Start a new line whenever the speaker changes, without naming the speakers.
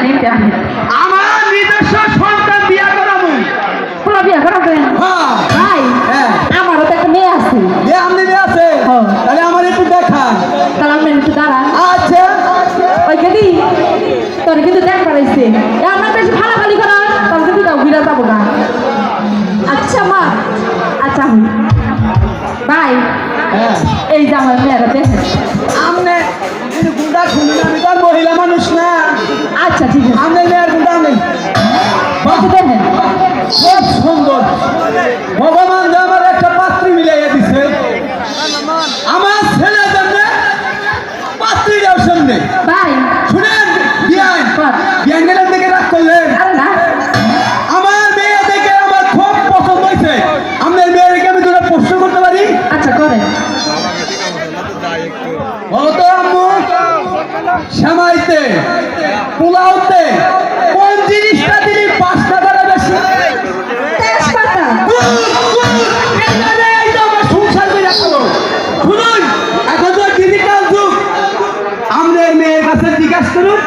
নিতে আমি
আমার নিজস্ব সন্তান বিয়া করাবো।
পুরো বিয়ে করাবেন
হ্যাঁ
ভাই
হ্যাঁ
আমারও তো একটা মেয়ে আছে
যে আপনি বিয়ে আছে
হ্যাঁ।
তাহলে আমার একটু দেখান।
তাহলে আপনি একটু দাঁড়ান
আচ্ছা
ওই কেদি তোর কিন্তু দেখ পারাইছে আমার বেশি ফালাফালি করা তোর কিন্তু তাও বিরা যাবো না আচ্ছা মা আচ্ছা ভাই
হ্যাঁ
এই যে আমার মেয়েরা দেখেন
আমনে কিন্তু গুন্ডা খুলুন, আমি তো আর মহিলা মানুষ না।
আচ্ছা ঠিক আছে
আমনে মেয়ের গুন্ডা আমনে
আচ্ছা দেখেন
খুব সুন্দর। ভগবান যে আমার একটা পাত্রী মিলাইয়া দিছে, আমার ছেলে জন্য পাত্রীটাও সামনে।
ভাই
শুনেন বিয়ান
বল।
বিয়ান গেলেন থেকে রাগ করলেন।
আরে না
আমার মেয়ে দেখে আমার খুব পছন্দ হয়েছে। আপনার মেয়েকে আমি দুটো প্রশ্ন করতে পারি?
আচ্ছা করেন
বলো তো আম্মু, সেমাইতে পোলাওতে কোন জিনিসটা দিলি 5 টাকা বেশি?
তেজপাতা
শুনুন, এখন তো ডিজিটাল যুগ। আমাদের মেয়ের কাছে জিজ্ঞাসা করুন।